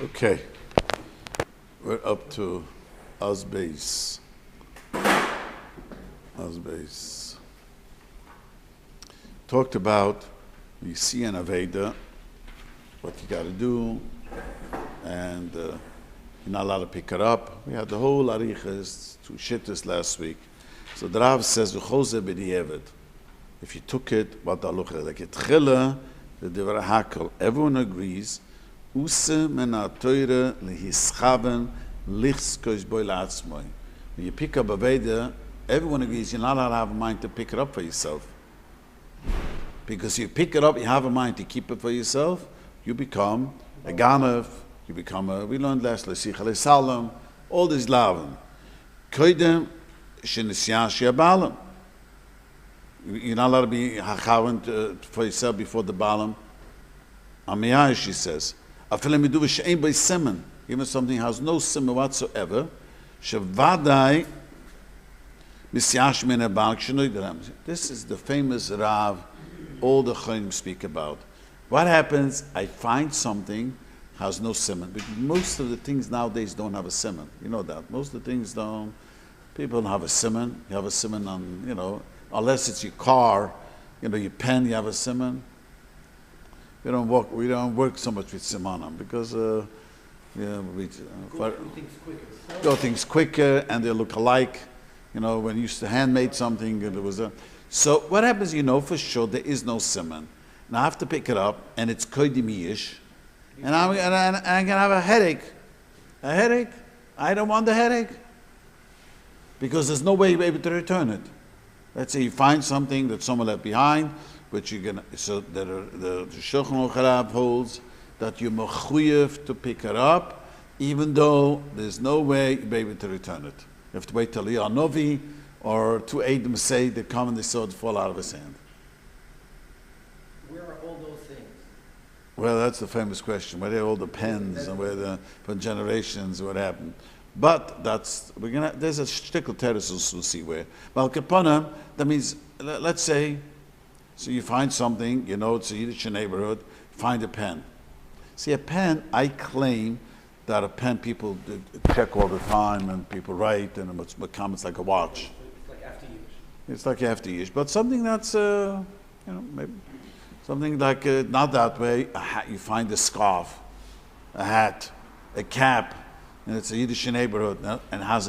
Okay, we're up to Asbeis. Talked about you see an Aveda, what you got to do, and you're not allowed to pick it up. We had the whole arichas, two shittas last week. So the Rav says, if you took it, what the halacha is, like it chila, the divrei hakel, everyone agrees, use mena teure lehischaben lichskois boi la'atzmoi. When you pick up a Veda, everyone agrees you're not allowed to have a mind to pick it up for yourself. Because you pick it up, you have a mind to keep it for yourself, you become a ganav, you become a, we learned last, l'sicha salam, all these lavim. Koidem, shenisyan she'abalam. You're not allowed to be hachavan for yourself before the balam. Amiyah, she says, afilim midu v'she'en by semen, even something has no semen whatsoever, shevadai misyash min ha'bal k'shenoi d'ram. This is the famous Rav all the Chonim speak about. What happens, I find something has no semen. But most of the things nowadays don't have a semen. You know that. Most of the things don't. People don't have a semen. You have a semen on, unless it's your car, your pen, you have a semen. We don't work so much with semen because go things quicker and they look alike. When you used to handmade something, there was a. So what happens? For sure there is no semen. Now I have to pick it up, and it's koydimiyish, and I'm gonna have a headache. A headache? I don't want the headache because there's no way you're able to return it. Let's say you find something that someone left behind, but you're gonna. So the Shulchan Aruch holds that you're mechuyev to pick it up, even though there's no way you're able to return it. You have to wait till Yah Novi or two Eidim say they come and they saw it fall out of his hand. Where are all those things? Well, that's the famous question. Where are all the pens and where for generations what happened? But there's a shtickle terrace we'll see where. Well, Kapanam, that means, let's say, so you find something, it's a Yiddish neighborhood, find a pen. See, a pen, I claim that a pen people check all the time and people write and it's comments like a watch. It's like after use. But something that's, maybe something like not that way. A hat, you find a scarf, a hat, a cap, and it's a Yiddish neighborhood and has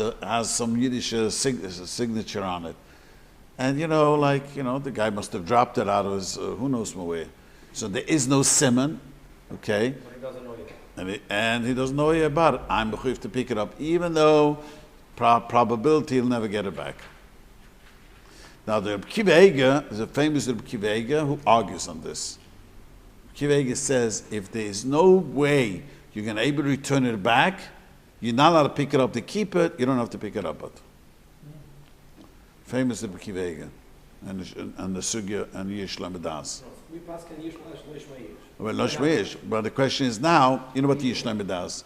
some Yiddish signature on it. And the guy must have dropped it out of his who knows where. So there is no simon, okay? But he doesn't know yet. And he doesn't know yet about it. I'm mechuyev to pick it up, even though probability he'll never get it back. Now the Rabbi Kiva Eiger is a famous Rabbi Kiva Eiger who argues on this. Rabbi Kiva Eiger says if there is no way you're going to be able to return it back, you're not allowed to pick it up to keep it. You don't have to pick it up. But famous Rabbi Kiva Eiger and the sugya and Yesh Lamedas. We pass can Yesh Lamedas. Well, Lo Shmeish. But the question is now, you know what Yesh Lamedas?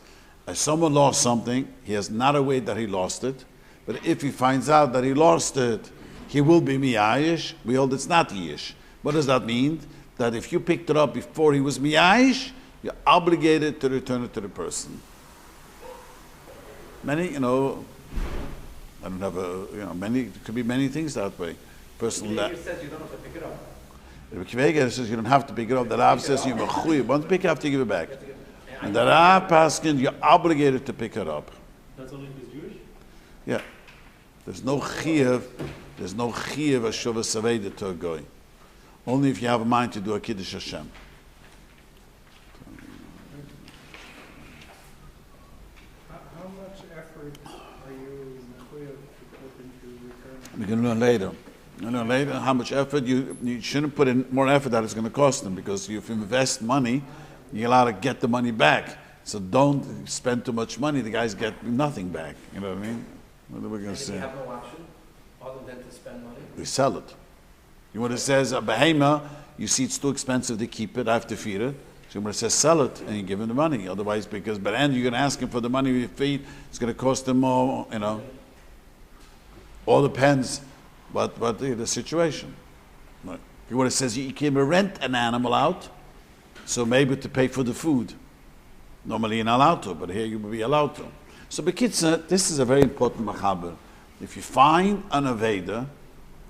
If someone lost something, he has not a way that he lost it. But if he finds out that he lost it, he will be miyayish. We hold it's not yish. What does that mean? That if you picked it up before he was miyayish, you're obligated to return it to the person. Many, I don't have it could be many things that way. Personal He says you don't have to pick it up. The Kivega says you don't have to pick it up. The Rav says you're mechuyev. Once you pick it up, you give it back. And the Rav paskin, you're obligated to pick it up. That's only if it's Jewish? Yeah. There's no chiyuv a shuvah saveda to a goy. Only if you have a mind to do a kiddush Hashem. How much effort are you hoping to return? We can learn later. How much effort you shouldn't put in more effort that it's going to cost them, because if you invest money, you're allowed to get the money back. So don't spend too much money. The guys get nothing back. You know what I mean? What are we going to say? You have no option other than to spend money. We sell it. You know what it says? A behema, you see it's too expensive to keep it. I have to feed it. So when it says sell it, and you give him the money. Otherwise, because by the end you're going to ask him for the money you feed. It's going to cost him more. All depends what the situation. Right. What it says, you can rent an animal out, So maybe to pay for the food. Normally you're not allowed to, but here you will be allowed to. So Bekitza, this is a very important machaber. If you find an Aveda,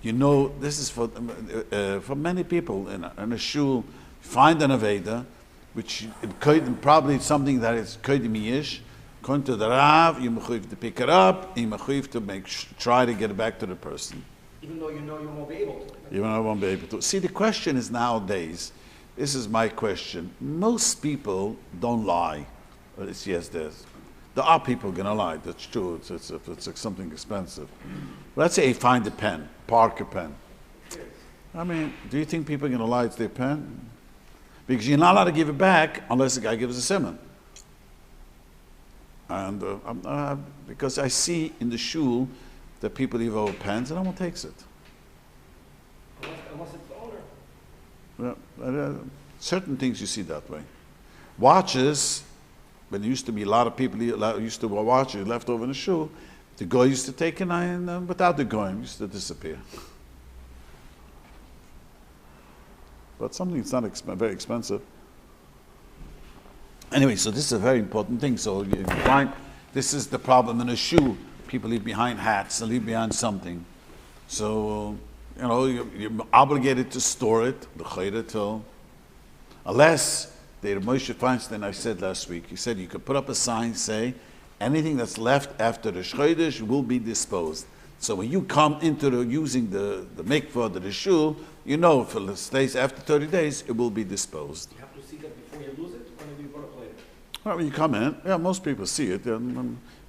you know this is for many people in a shul. Find an Aveda, which probably something that is kodim yish. According to the Rav, you mechuyev to pick it up, you mechuyev to try to get it back to the person. Even though you know you won't be able to. Even though I won't be able to. See, the question is nowadays, this is my question. Most people don't lie. Well, there are people going to lie. That's true. It's like something expensive. Let's say you find a pen, Parker pen. I mean, do you think people are going to lie it's their pen? Because you're not allowed to give it back unless the guy gives a simon. And because I see in the shul that people leave over pens and no one takes it. Unless it's the owner. Well, certain things you see that way. Watches, when there used to be a lot of people used to watch it left over in the shul, the guy used to take it and without the guy, it used to disappear. But something that's not very expensive. Anyway, so this is a very important thing. So you find this is the problem in a shoe. People leave behind hats, they leave behind something. So you're obligated to store it, the chayda till, unless the Moshe Feinstein I said last week. He said you could put up a sign say anything that's left after the shchodesh will be disposed. So when you come into using the mikvah, the shul, you know if it stays after 30 days, it will be disposed. You have to see that before you lose it, or maybe you brought it later. Well, when you come in, most people see it,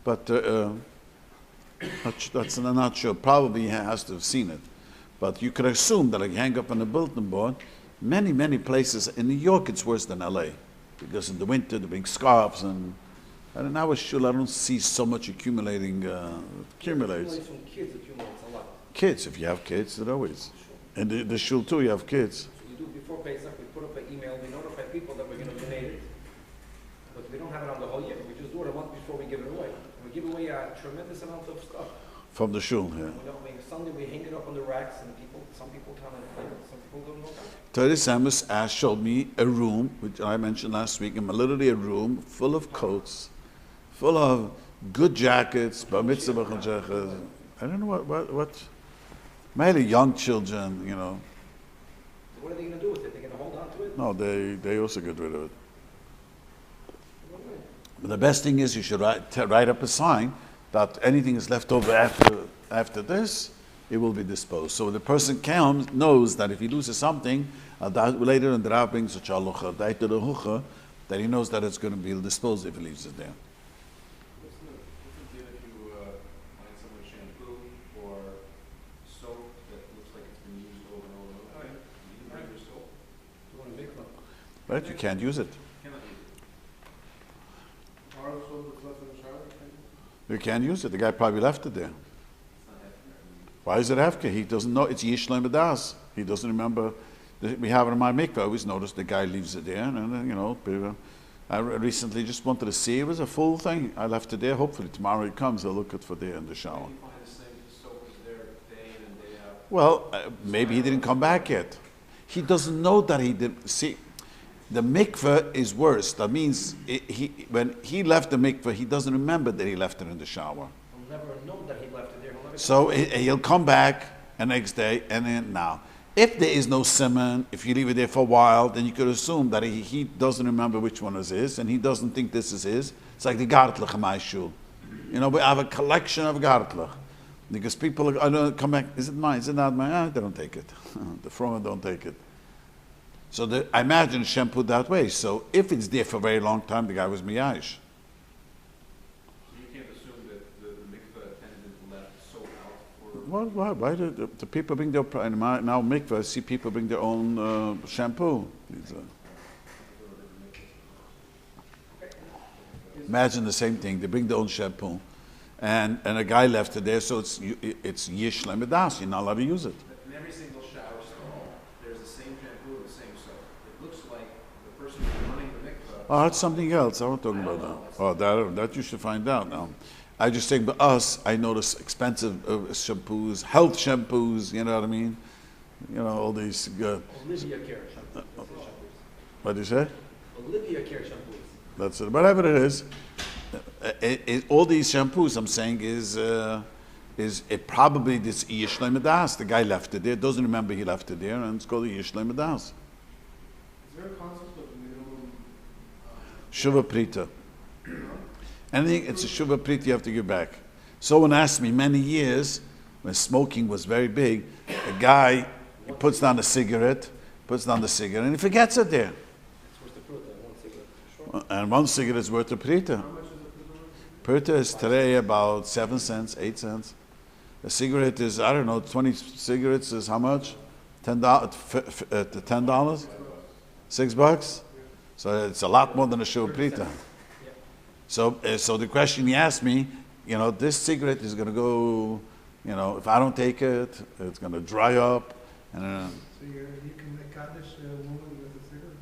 but that's I'm not sure. Probably he has to have seen it. But you could assume that, like, hang up on the bulletin board, many places in New York it's worse than LA, because in the winter they bring scarves and in our shul I don't see so much accumulating. Accumulates. From kids accumulates a lot. Kids, if you have kids, it always. And the shul too, you have kids. So we do before Pesach, we put up an email, we notify people that we're going to donate it, but we don't have it on the whole year. We just do it a month before we give it away. And we give away a tremendous amount of stuff. From the shul, yeah. Sunday we hang it up on the racks, and some people come and play it, some people don't know that. Terry Samus showed me a room, which I mentioned last week, and literally a room full of coats, full of good jackets, bar mitzvah jackets. I don't know what. Mainly young children, So what are they going to do with it? They're going to hold on to it? No, they also get rid of it. But the best thing is you should write up a sign that anything is left over after this, it will be disposed. So the person knows that if he loses something, later in the Rabbi brings a Halacha, that he knows that it's going to be disposed if he leaves it there. What's the deal if you find someone shampoo or soap that looks like it's been used over and over and over? You can bring your soap. You want to make one? Right? You can't use it. Cannot use it. Bar of soap that's left in the shower, can you? You can't use it. The guy probably left it there. It's not hefker. Why is it hefker? He doesn't know. It's yishleim b'das. He doesn't remember. We have it in my mikvah. I always notice the guy leaves it there, and people. I recently just wanted to see. It was a full thing. I left it there. Hopefully tomorrow he comes. I'll look at for there in the shower. You find the same soap is there day in and day out. Well, maybe he didn't come back yet. He doesn't know that he did. See, the mikveh is worse. That means when he left the mikveh, he doesn't remember that he left it in the shower. He'll never know that he left it there. So he'll come back the next day, and then now. If there is no simon, if you leave it there for a while, then you could assume that he doesn't remember which one is his, and he doesn't think this is his. It's like the gartlach in my shul. We have a collection of gartlach. Because people come back, is it mine? Is it not mine? They don't take it. The frommer don't take it. So I imagine shampoo that way. So if it's there for a very long time, the guy was miyash. So you can't assume that the mikveh attendant left soap out for... Why do the people bring their... Now mikveh, I see people bring their own shampoo. Imagine the same thing. They bring their own shampoo. And a guy left it there, so it's yish lemedas. You're not allowed to use it. In every single shower stall, there's the same shampoo and the same soap. It looks like the person who's running the mikveh... Oh, that's something else. I'm not talking about that. Oh, that you should find out now. I just think, but I notice expensive shampoos, health shampoos, you know what I mean? All these... Olivia Carriage. What do you say? Olivia Care shampoos. That's it. Whatever it is, all these shampoos I'm saying is it probably this Yishlem Das. The guy left it there, doesn't remember he left it there, and it's called Yishlem Das. Is there a concept of minimum? Shuva Prita. Anything, it's a Shuva Prita you have to give back. Someone asked me many years, when smoking was very big, a guy puts down the cigarette, and he forgets it there. It's worth the fruit, one cigarette. Sure. And one cigarette is worth a Prita. How much is it? Prita is today about 7 cents, 8 cents. A cigarette is, I don't know, 20 cigarettes is how much? $10? $10? $6? So it's a lot more than a Shuva Prita. So the question he asked me, this cigarette is going to go, if I don't take it, it's going to dry up. And So you can make Kaddish a woman with a cigarette?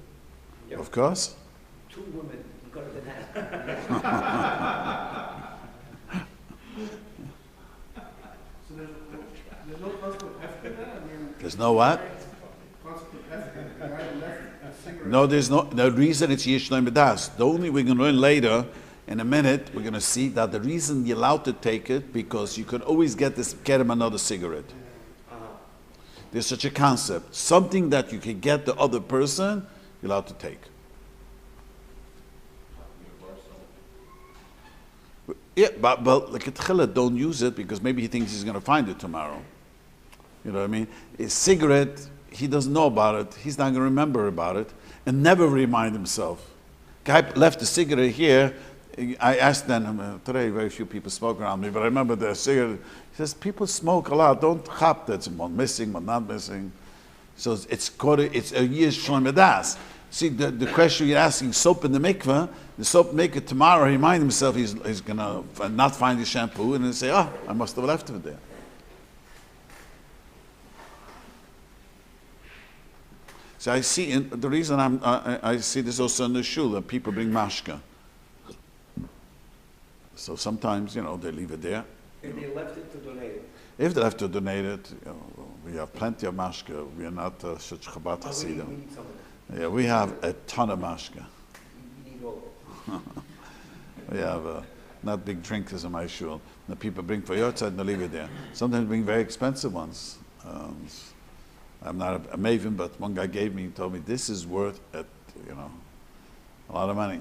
Yep. of course. 2 women, you got it in half. So there's no concept of hefker there? I mean, There's no what? concept of hefker. The guy left a cigarette. No, there's no. The reason it's Yishlem Das. The only we're going to learn later, in a minute, we're going to see that the reason you're allowed to take it because you could always get him another cigarette. There's such a concept. Something that you can get the other person, you're allowed to take. Yeah, but like at Chila, don't use it because maybe he thinks he's going to find it tomorrow. You know what I mean? A cigarette, he doesn't know about it. He's not going to remember about it and never remind himself. Guy left the cigarette here. I asked them, today very few people smoke around me, but I remember the cigarette. He says, people smoke a lot. Don't chop that's one missing, one not missing. So it's a year's Shlom Das. See, the question you're asking, soap in the mikveh, the soap maker tomorrow, remind himself he's going to not find his shampoo and then say, I must have left it there. So I see, the reason I see this also in the shul, that people bring mashka. So sometimes, they leave it there. If they left it to donate it. If they have to donate it, we have plenty of mashka. We are not such Chabad We Hasidim. need some of it. Yeah, we have a ton of mashka. We need all of it. We have not big drinkers in my shul. The people bring for your side and they leave it there. Sometimes bring very expensive ones. I'm not a maven, but one guy gave me, he told me, this is worth a lot of money.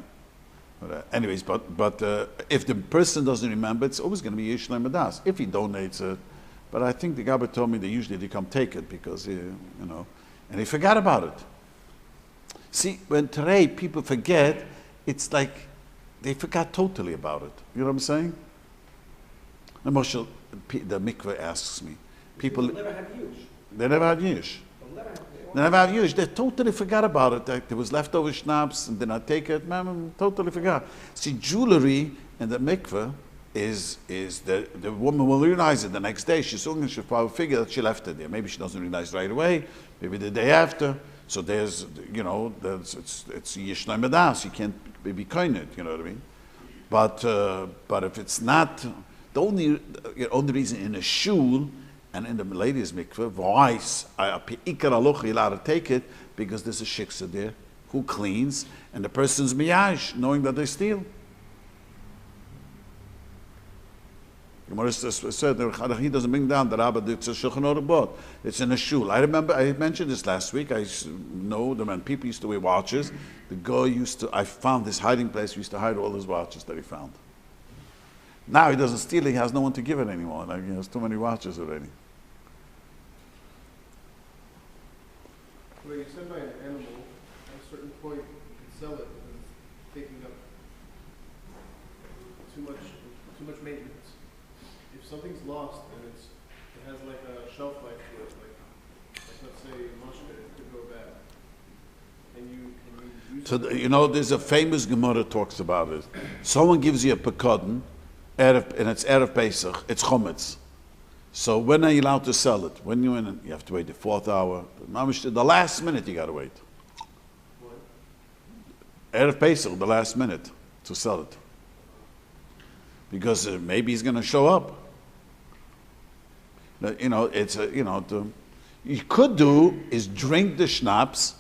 But anyways, but if the person doesn't remember, it's always going to be Yishlem Das. If he donates it, but I think the Gabba told me they come take it because and he forgot about it. See, when today people forget, it's like they forgot totally about it. You know what I'm saying? And Moshe, the mikveh asks me, people They'll never have use. they never had yish. They'll never have. They never had yish. They totally forgot about it. Like there was leftover schnapps and then I take it. Man, totally forgot. See, jewelry in the mikveh is the woman will realize it the next day. She'll probably figure that she left it there. Maybe she doesn't realize right away. Maybe the day after. So there's it's yishlem das. You can't be kind it. You know what I mean? But if it's not the only reason in a shul and in the ladies' mikveh, why ikar halacha you're allowed to take it because there's a shiksa there who cleans and the person's miyash knowing that they steal. Gemara said that he doesn't bring down the Rabbi. It's a Shulchan Aruch. It's in a shul. I remember I mentioned this last week. I know that when people used to wear watches, the guy I found this hiding place. He used to hide all his watches that he found. Now he doesn't steal it. He has no one to give it anymore. Like he has too many watches already. Well, you said by an animal, at a certain point, you can sell it because it's taking up too much maintenance. If something's lost and it has like a shelf life to it, like let's say mushroom, it could go bad. And you use So there's a famous Gemara that talks about it. Someone gives you a Upikadon, and it's Erev Pesach. It's chometz. So when are you allowed to sell it? When you have to wait the 4th hour. The last minute you got to wait. what? Erev Pesach, the last minute to sell it. Because maybe he's going to show up. You could do is drink the schnapps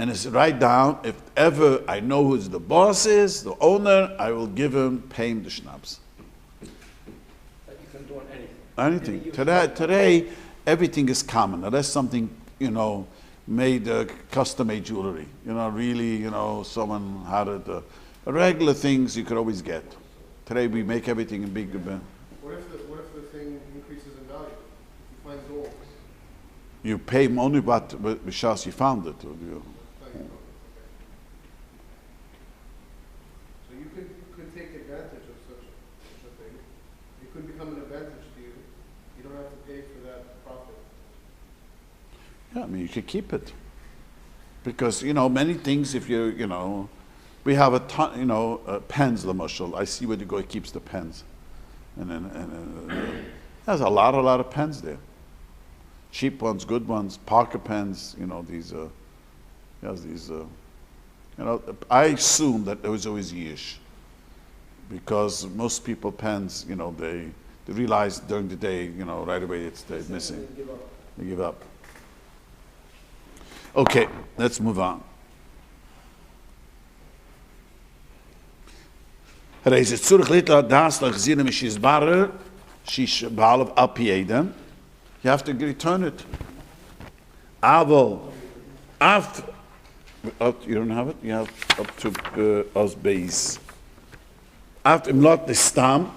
And it's write down, if ever I know who the boss is, the owner, I will pay him the schnapps. That you can do on anything. Anything. Today, everything is common. Unless something, made custom-made jewelry. Really, someone had it. Regular things you could always get. Today we make everything in big. What if the thing increases in value? You find gold. You pay him only what Bishas you found it. So you could take advantage of such a thing. It could become an advantage to you. You don't have to pay for that profit. Yeah, you could keep it. Because, many things, if we have a ton, pens, Lamashal. I see where the guy keeps the pens. And there's a lot of pens there. Cheap ones, good ones, Parker pens, these, I assume that there was always yish. Because most people pens, they realize during the day, right away they're missing. They give up. Okay, let's move on. You have to return it. You don't have it? You have up to us base. After imlot the stam,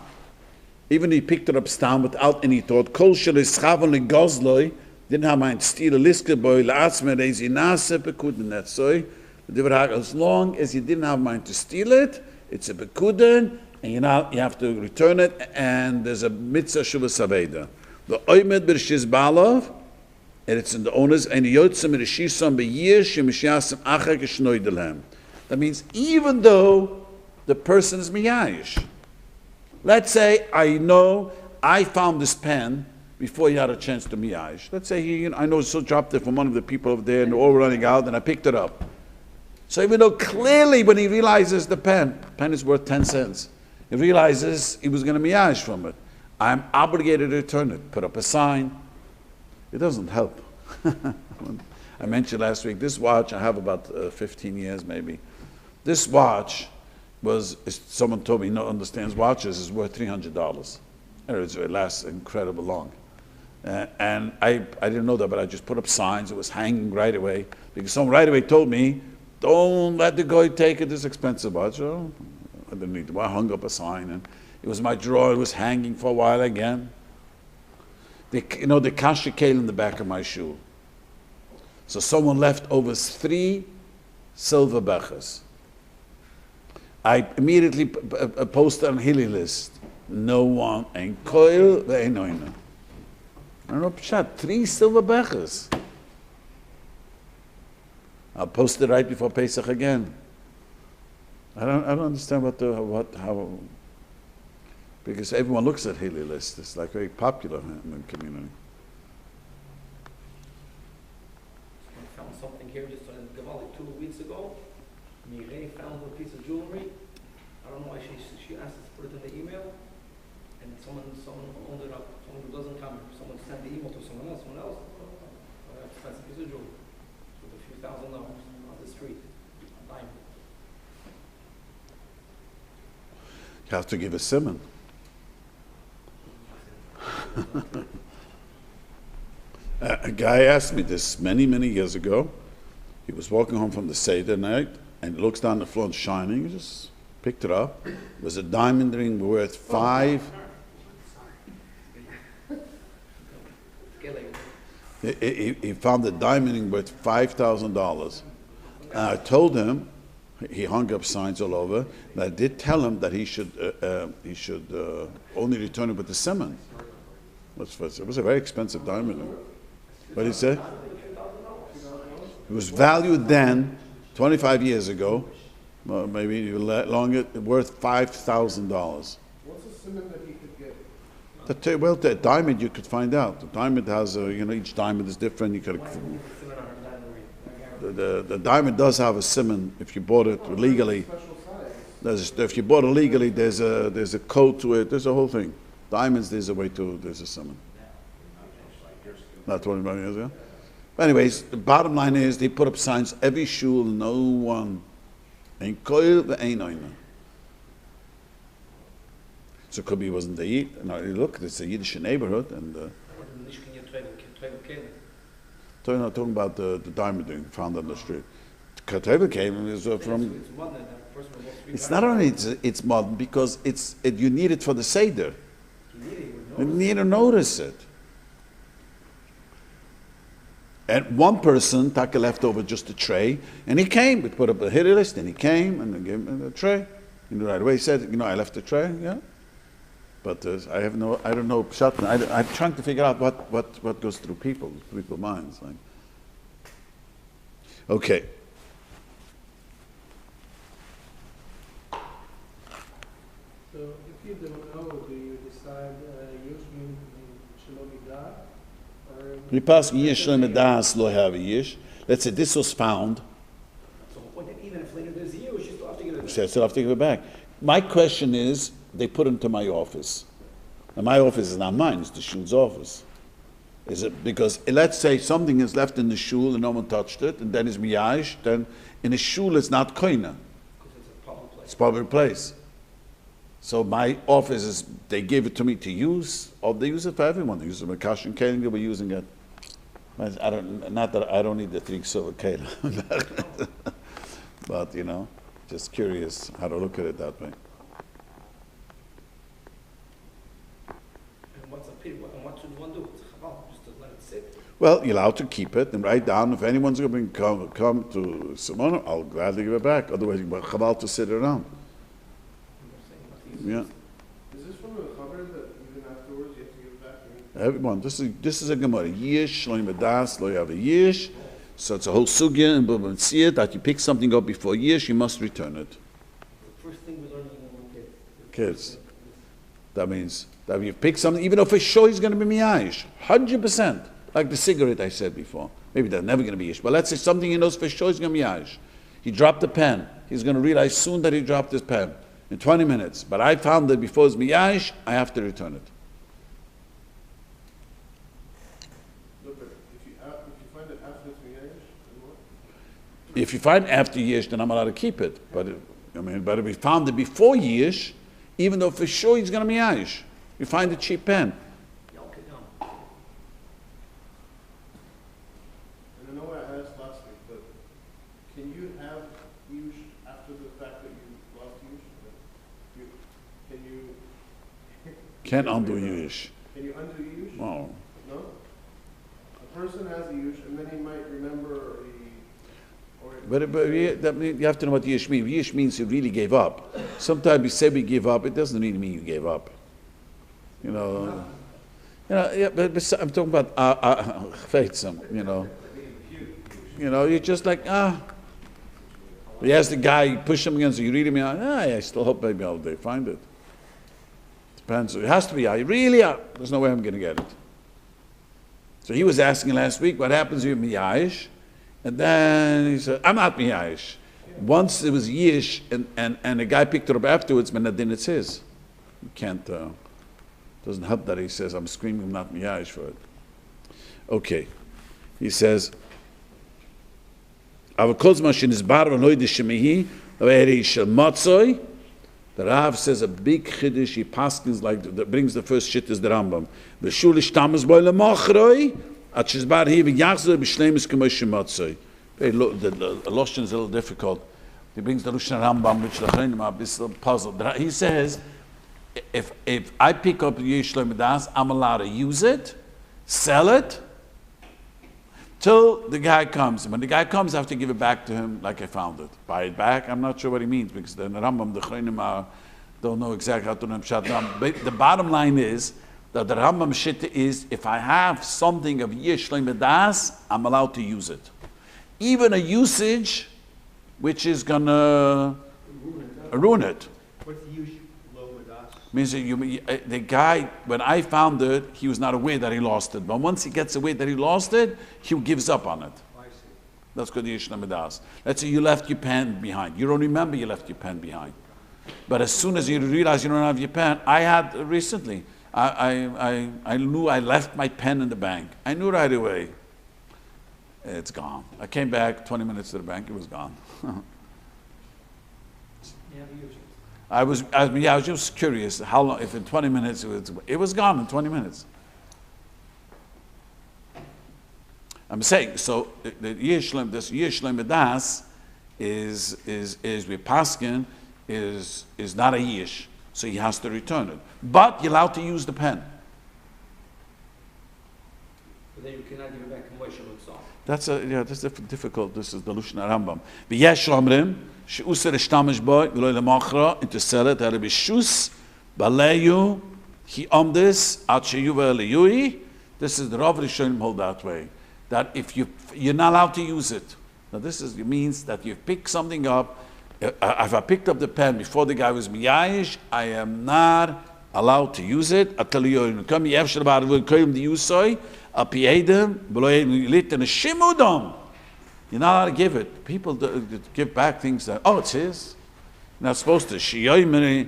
even he picked it up stam without any thought. Kol shel ischavan legozloi, didn't have mind steal a liske boy laatsme reisi nase bekuden that soy. As long as you didn't have mind to steal it, it's a bekuden, and you have to return it, and there's a mitzvah shuvas aveda. The oimed b'rishis balav, and it's in the owners, and yotzem rishisam b'yir shemishyasim achar k'shnoidelhem. That means even though the person is miyayish. Let's say I know I found this pen before he had a chance to miyayish. Let's say I know so dropped it from one of the people over there, and they're all running out, and I picked it up. So even though clearly when he realizes the pen is worth 10 cents, he realizes he was going to miyash from it, I'm obligated to return it, put up a sign. It doesn't help. I mentioned last week, this watch, I have about 15 years maybe. This watch someone told me, understands watches, is worth $300. It lasts incredibly long. And I didn't know that, but I just put up signs. It was hanging right away, because someone right away told me, don't let the guy take it, this expensive watch. So I didn't need to. I hung up a sign, and it was my drawer. It was hanging for a while again. The kashikel in the back of my shoe. So someone left over 3 silver bechers. I immediately posted on Hilly list. No one and coil they know. I don't know, shot 3 silver bechers. I'll post it right before Pesach again. I don't understand how, because everyone looks at Hilly list. It's like very popular in the community. I found something here just in Gavali 2 weeks ago. Mirei found a piece of jewelry. I don't know why she asked us to put it in the email. And someone owned it up. Someone who doesn't come. Someone sent the email to someone else. Expensive piece of jewelry. With a few $1,000 on the street. On diamond. You have to give a simon. A guy asked me this many, many years ago. He was walking home from the Seder night and looks down the floor and shining. He just picked it up. It was a diamond ring worth He found a diamond ring worth $5,000. I told him, he hung up signs all over, and I did tell him that he should only return it with the simon. It was a very expensive diamond ring. What did he say? It was valued then, 25 years ago, maybe even longer, worth $5,000. What's a simon that he could get? The diamond you could find out. The diamond has each diamond is different. You could. The diamond does have a simon if you bought it legally. If you bought it legally, there's a code to it. There's a whole thing. Diamonds, there's a simon. Not 25 years ago. Anyways, the bottom line is they put up signs, every shul, no one. Ein koil ve'ein oina. So it could be it wasn't the Yid. No, look, it's a Yiddish neighborhood, and talking about the diamond ring found on the street. Tauber came is from. It's not only it's modern because you need it for the seder. You need to notice it. And one person took a leftover just a tray, and he came. We put up a hit list, and he came and then gave him a tray. Right away he said, I left the tray. Yeah. But I don't know. I'm trying to figure out what goes through people's minds. Like. Okay. So if you don't know, do you decide Yushmin Shalom Midah? We pass Yish Lemedas lo have Yish. Let's say this was found. So even if later there's a year, you still have to give it back. So I still have to give it back. My question is, they put it into my office. And my office is not mine, it's the shul's office. Is it because, let's say something is left in the shul and no one touched it, and then it's miyash, then in a shul it's not koina. Because it's a public place. It's a public place. So my office is, they gave it to me to use, or they use it for everyone. They use it for Choshen Kaling, they were using it. I don't need the 3 silver kela. But, just curious how to look at it that way. And what should one do? It's chabal, just to let it sit. Well, you're allowed to keep it and write down if anyone's going to come to Simona, I'll gladly give it back. Otherwise, you're chabal to sit around. Yeah. Is this from a chaver that even afterwards you have to give it back? Everyone, this is a gemara. Yish, lo yimadas, lo yav yish. So it's a whole sugya in Metzia that you pick something up before yish, you must return it. The first thing we learn when we were Kids. That means that you pick something, even though for sure he's going to be miyash, 100%. Like the cigarette I said before. Maybe they're never going to be yish. But let's say something he knows for sure he's going to be miyash. He dropped the pen. He's going to realize soon that he dropped his pen. In 20 minutes. But I found that before it's miyash, I have to return it. Look, if you find it after it's miyash, then what? If you find after yish, then I'm allowed to keep it. But if we found it before yish, even though for sure he's going to miyash, you find a cheap pen. Elchonon. And I know I asked last week, but can you have yush after the fact that you lost yush? Can you? Can't undo yish. Can you undo yush? Oh. No. A person has a yush, and then he might remember, But you have to know what yish means. Yish means you really gave up. Sometimes you say we give up, it doesn't really mean you gave up. Yeah, but I'm talking about feitzim, you're just like, You ask the guy, you push him against, you read him out, I still hope maybe I'll find it. Depends. It has to be, there's no way I'm going to get it. So he was asking last week, what happens if you're miyash? And then he said, I'm not miyash. Once it was yish, and the guy picked it up afterwards, but then it's his. You can't, doesn't help that he says, I'm screaming, I'm not miyash for it. Okay. He says, the Rav says a big chiddush, he paskins that brings the first shit is the Rambam. The shulish tamas boy lemachroi, at shizbar he v'yachzor b'shleimus k'mosh shematzoi. The Loshen is a little difficult. He brings the Loshen Rambam, which the Chayim are a bit puzzled. He says, if I pick up Yish Lemedas, I'm allowed to use it, sell it, till the guy comes. When the guy comes, I have to give it back to him like I found it. Buy it back. I'm not sure what he means because the Rambam, the Chayim don't know exactly how to know Mishpat. But the bottom line is that the Rambam Shitta is if I have something of Yish Lemedas, I'm allowed to use it. Even a usage which is gonna ruin it. What's the Yush Lo Madas? Means that the guy, when I found it, he was not aware that he lost it. But once he gets aware that he lost it, he gives up on it. I see. That's called Yish Lemedas. Let's say you left your pen behind. You don't remember you left your pen behind. But as soon as you realize you don't have your pen, I had recently, I knew I left my pen in the bank. I knew right away. It's gone. I came back 20 minutes to the bank, it was gone. Yeah, we use it. I was just curious how long, if in 20 minutes, it was gone in 20 minutes. I'm saying, so the Yishlim, this Yishlim Edas is with Paskin, is not a Yish, so he has to return it. But you're allowed to use the pen. But then you cannot give it back to Moshe Mitzvah. That's difficult. This is the Lushan Rambam. V'yesh lomrim she'user eshtamish bo v'lo lemachra into sell it at b'shus baleyu he this at sheyuva leyui. This is the Rav Rishonim hold that way, that if you're not allowed to use it. Now this means that you pick something up. If I picked up the pen before the guy was miyayish, I am not allowed to use it. Ataliyoyin come yevshel ba'arvu koyim the usoy. You're not allowed to give it. People give back things that, it's his. You're not supposed to. You have to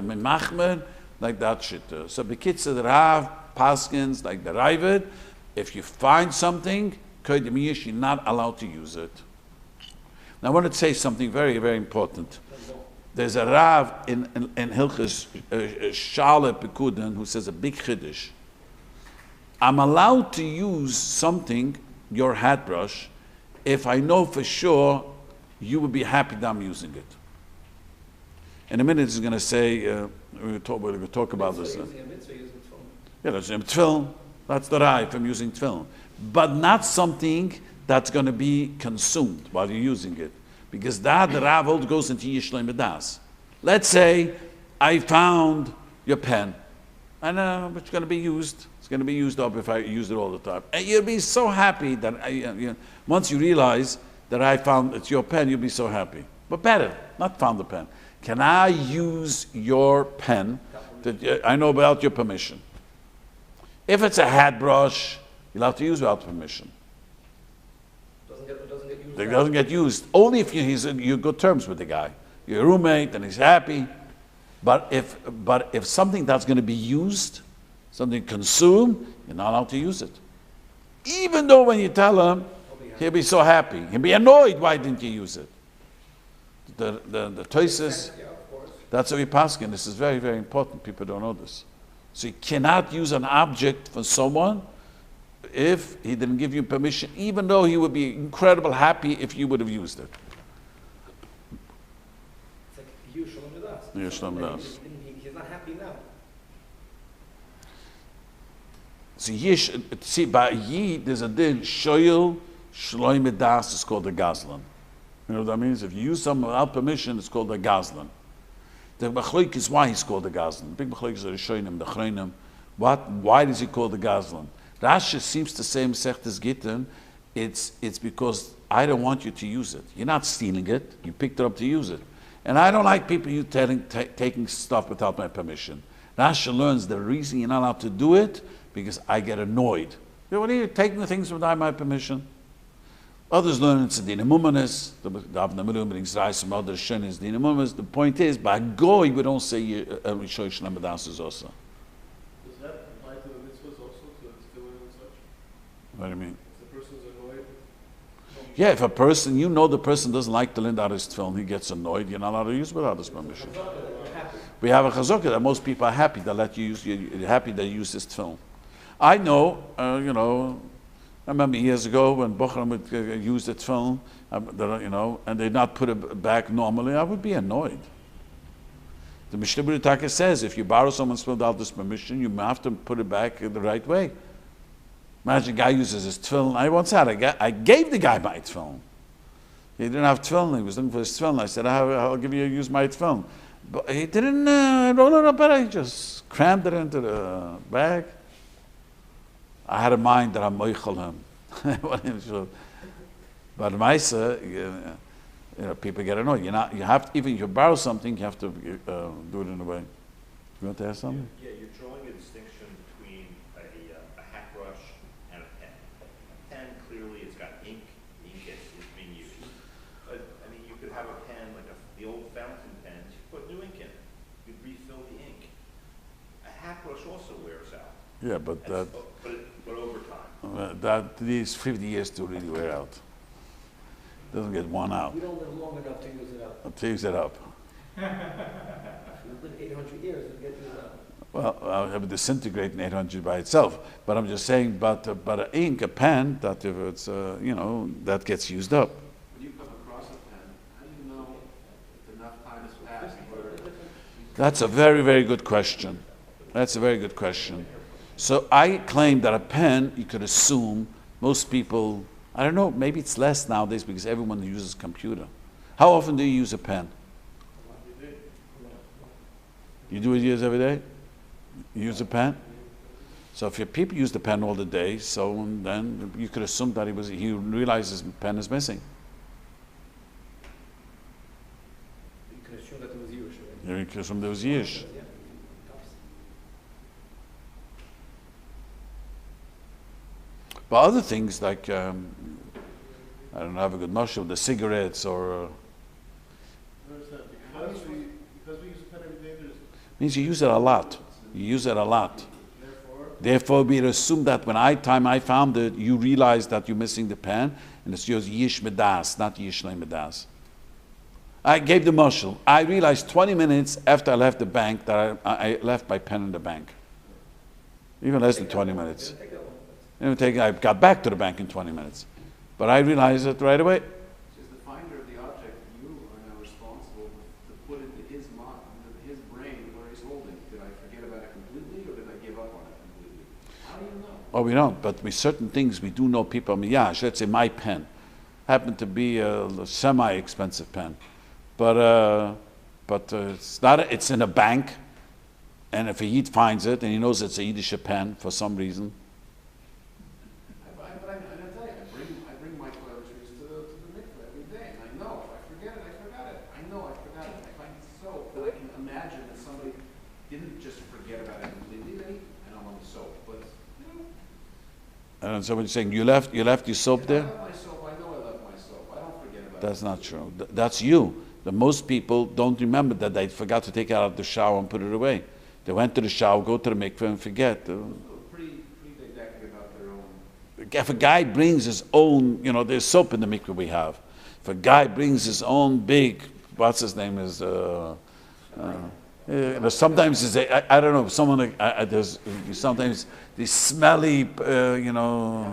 memachmer like that shit. So the kids that have paskins like the Ravid, if you find something, you're not allowed to use it. Now I want to say something very, very important. There's a Rav in Hilchos Upikadon who says a big chiddush. I'm allowed to use something, your hat brush, if I know for sure you would be happy that I'm using it. In a minute, he's going to say, we're going to talk about this. Yeah, that's tefillin. That's the Rav from using tefillin. But not something that's going to be consumed while you're using it. Because that, the Rav hold goes into Yishleim Edas. Let's say I found your pen, and it's going to be used. It's going to be used up if I use it all the time. And you'll be so happy that once you realize that I found it's your pen, you'll be so happy. But better, not found the pen. Can I use your pen? I know without your permission. If it's a hat brush, you'll have to use without permission. It doesn't get used. Only if you're good terms with the guy. You're a roommate and he's happy. But if something that's going to be used, something consumed, you're not allowed to use it. Even though when you tell him, he'll be so happy. He'll be annoyed, why didn't you use it? The Toises, that's how we paskin. This is very, very important. People don't know this. So you cannot use an object for someone if he didn't give you permission, even though he would be incredibly happy if you would have used it. It's like Yishleim Edas. He's not happy now. See, by Yid, there's a din, Shoyel Shloim Edas is called a Gazlan. You know what that means? If you use something without permission, it's called a Gazlan. The Bechloik is why he's called a Gazlan. Big Bechloik is the Rishonim, the Chreinim. Why does he call the Gazlan? Rashi seems to say in Mesechtes Gittin, it's because I don't want you to use it. You're not stealing it. You picked it up to use it. And I don't like people taking stuff without my permission. Rashi learns the reason you're not allowed to do it, because I get annoyed. What are you taking the things without my permission? Others learn it's a dinamumanis. Some others shen is dinamumanis. The point is, by goy we don't say Rishoy Shlam B'das is also. Does that apply to the mitzvahs also, to the tefillin and such? What do you mean? If the person's annoyed? Yeah, if a person, the person doesn't like to lend out his tefillin, he gets annoyed, you're not allowed to use without his permission. We have a chazakah that most people are happy that let you use, you're happy that you use this tefillin. I know, I remember years ago when Bochum would use the tefillin, and they'd not put it back normally, I would be annoyed. The Mishnah B'Ritaka says if you borrow someone's tefillin without this permission, you have to put it back the right way. Imagine a guy uses his tefillin. I once had I gave the guy my tefillin. He didn't have tefillin. He was looking for his tefillin. I said, I'll give you use my tefillin. But he didn't roll it up better. He just crammed it into the bag. I had a mind that I'm moichel him. But Maisa, people get annoyed. You have to, even if you borrow something, you have to do it in a way. You want to ask something? Yeah, you're drawing a distinction between a hat brush and a pen. A pen, clearly, it's got ink. Ink is being used. But, you could have a pen, like the old fountain pens. You put new ink in it. You'd refill the ink. A hat brush also, where Yeah, but that, But over time. these 50 years to really wear out. Doesn't get worn out. We don't live long enough to use it up. To use it up. If we live 800 years, it'll get used up. Well, it would disintegrate in 800 by itself. But I'm just saying, but an ink, a pen, that if it's, that gets used up. When you come across a pen, how do you know if enough time has passed for That's a very, very good question. That's a very good question. So I claim that a pen, you could assume most people, I don't know, maybe it's less nowadays because everyone uses computer. How often do you use a pen? You do it every day? You use a pen? So if your people use the pen all the day, so then you could assume that he realizes his pen is missing. You can assume that it was you, You could assume there was years. Yeah. But other things like, I don't know, have a good notion of the cigarettes or... Because we use a pen every day, there's means you use it a lot. You use it a lot. therefore Therefore, we assume that when I found it, you realize that you're missing the pen, and it's yours yish medas, not yish le medas. I gave the marshal. I realized 20 minutes after I left the bank that I left my pen in the bank. Even less than 20 minutes. I got back to the bank in 20 minutes. But I realized it right away. As the finder of the object, you are now responsible to put into his mind, into his brain, where he's holding. Did I forget about it completely, or did I give up on it completely? How do you know? Oh, we don't. But with certain things, we do know people. Miyash, let's say my pen happened to be a semi-expensive pen. But it's not. It's in a bank. And if a Yid finds it, and he knows it's a Yiddish pen for some reason, But I tell you, I bring my toiletries to the mikveh every day, and I know if I forget it, I forgot it. I know I forgot it. I find soap that I can imagine that somebody didn't just forget about it completely. And I'm on the soap, but and somebody's saying, you left your soap if there? I left my soap, I know I left my soap. I don't forget about That's it. not true. That's you. The most people don't remember that they forgot to take it out of the shower and put it away. They went to the shower, go to the mikveh and forget. Pretty didactic about their own. If a guy brings his own, there's soap in the mikveh we have. If a guy brings his own big, what's his name is, sometimes it's I don't know, someone, there's sometimes these smelly, Lockers now,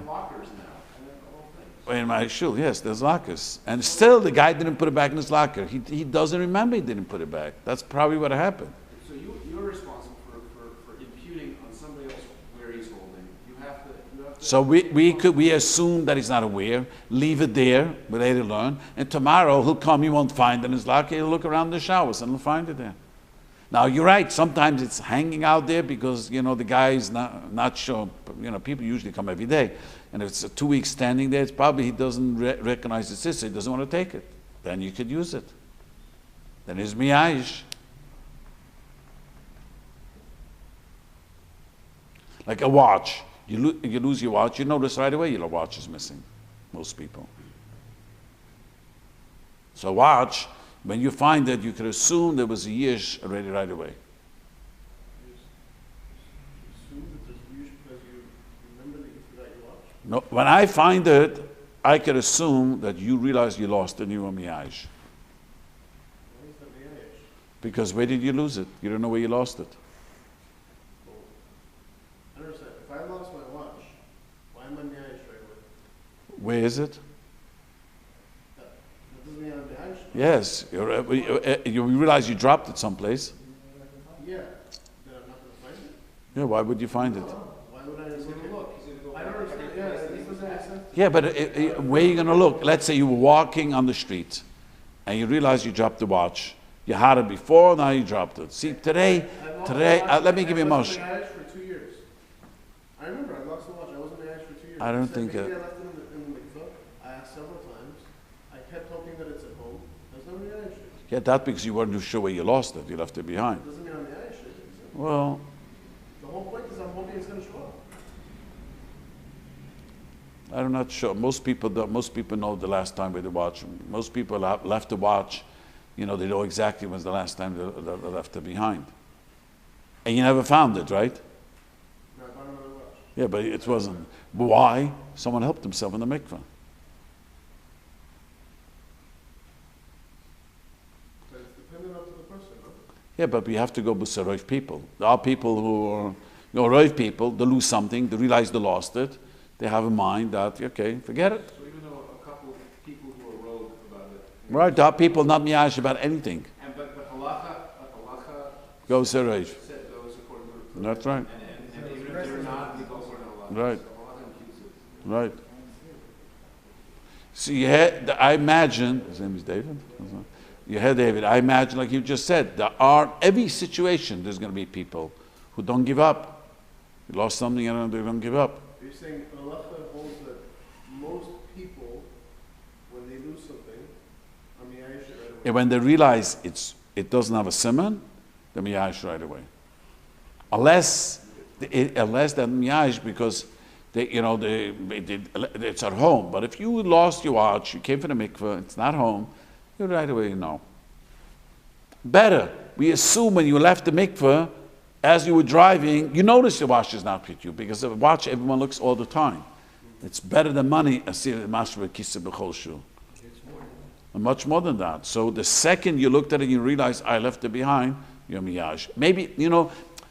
and then the whole thing. in my shul, yes, there's lockers. And still the guy didn't put it back in his locker. He doesn't remember he didn't put it back. That's probably what happened. So you're responsible for imputing on somebody else where he's holding. You have to. So we assume that he's not aware, leave it there, we later learn, and tomorrow he'll come, he won't find it in his locker, he'll look around the showers and he'll find it there. Now you're right, sometimes it's hanging out there because, the guy is not sure, people usually come every day, and if it's 2 weeks standing there, it's probably he doesn't recognize the sister, he doesn't want to take it. Then you could use it. Then it's miyash. Like a watch. You lose your watch, you notice right away your watch is missing. Most people. So watch, when you find it, you can assume there was a yish already right away. assume that there's a use because you remember that you forgot your watch. No, when I find it, I can assume that you realize you lost it and you were miyash. Why is that the age? Because where did you lose it? You don't know where you lost it. I understand. If I lost my watch, why am I the age right away? Where is it? That doesn't mean I'm the age. Yes, you realize you dropped it someplace. Yeah. Then I'm not going to find it? Yeah, why would you find it? Why would I just look? I don't understand. Yeah, this doesn't make sense. Yeah, but where are you going to look? Let's say you were walking on the street and you realize you dropped the watch. You had it before, now you dropped it. See, today, let me give you a motion. I was in the for 2 years. I remember I lost the watch. I was in the for 2 years. I don't He said think, maybe I left it in the mikveh. I asked several times. I kept hoping that it's at home. There's no reaction. Yeah, that because you weren't sure where you lost it. You left it behind. Doesn't mean I'm the Well, The whole point is I'm hoping it's going to show up. I'm not sure. Most people know the last time with the watch. Most people have left the watch. They know exactly when's the last time they left it behind. And you never found it, right? No, I bought another Yeah, but it wasn't. Why? Someone helped himself in the mikveh. But it's dependent up to the person, no? Yeah, but we have to go with the roiv people. There are people who are, roiv people, they lose something, they realize they lost it, they have a mind that, okay, forget it. So even though a couple of people who are rogue about it. Right, there are people not miyash about anything. But halacha Goes the roiv. goes according to. That's right. And even if they're not, it goes according to halacha. Right. So halacha imputes it. Right. So you had, I imagine, his name is David? You had David, I imagine, like you just said, there are, every situation, there's going to be people who don't give up. You lost something and they don't give up. You're saying halacha holds that most people, when they lose something, are miyash right away. And when they realize it doesn't have a simon, they're miyash right away. Unless they're miyash because it's at home. But if you lost your watch, you came from the mikveh, it's not home, you right away know. Better, we assume when you left the mikveh, as you were driving, you notice your watch is not with you because the watch everyone looks all the time. It's better than money. And much more than that. So the second you looked at it and you realize I left it behind, you're miyash. Maybe,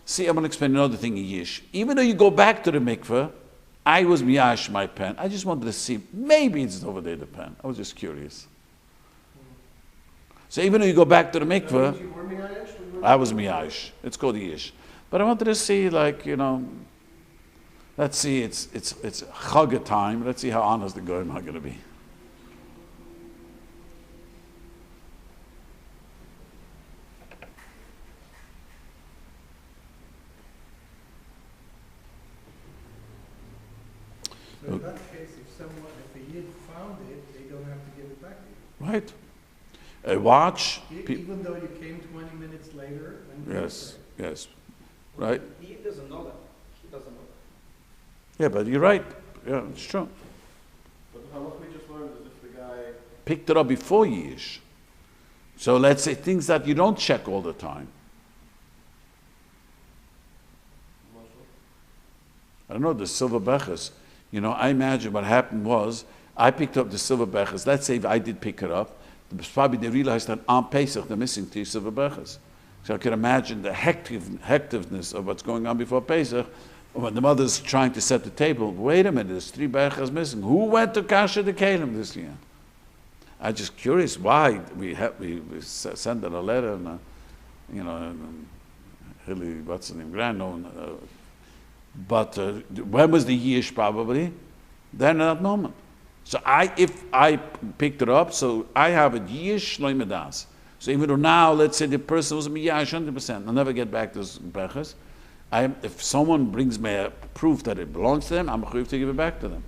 see, I'm going to explain another thing in Yish. Even though you go back to the mikveh, I was miyash my pen. I just wanted to see, maybe it's over there, the pen. I was just curious. So even though you go back to the mikveh, You were miyash? I was miyash. It's called Yish. But I wanted to see, let's see, it's Chagah time. Let's see how honest the goyim are going to be. So in that case, if a yid found it, they don't have to give it back to you. Right? A watch. Even though you came 20 minutes later. And Yes. Right? He doesn't know that. He doesn't know that. Yeah, but you're right. Yeah, it's true. But the halacha we just learned is if the guy Picked it up before Yish. So let's say things that you don't check all the time. I don't know, the silver beches. I imagine what happened was, I picked up the silver beches. Let's say if I did pick it up, probably they realized that on Pesach they're missing 3 silver beches. So I can imagine the hectiveness of what's going on before Pesach. When the mother's trying to set the table, wait a minute, there's 3 beches missing. Who went to Kasha the Kalim this year? I'm just curious why we sent her a letter, and Hilly, what's the name, Grandon. But when was the Yish probably? Then at that moment. So if I picked it up, so I have a Yish Shloimedas. So even though now, let's say the person was a Miyash 100%, I'll never get back those Beches. If someone brings me a proof that it belongs to them, I'm going to give it back to them.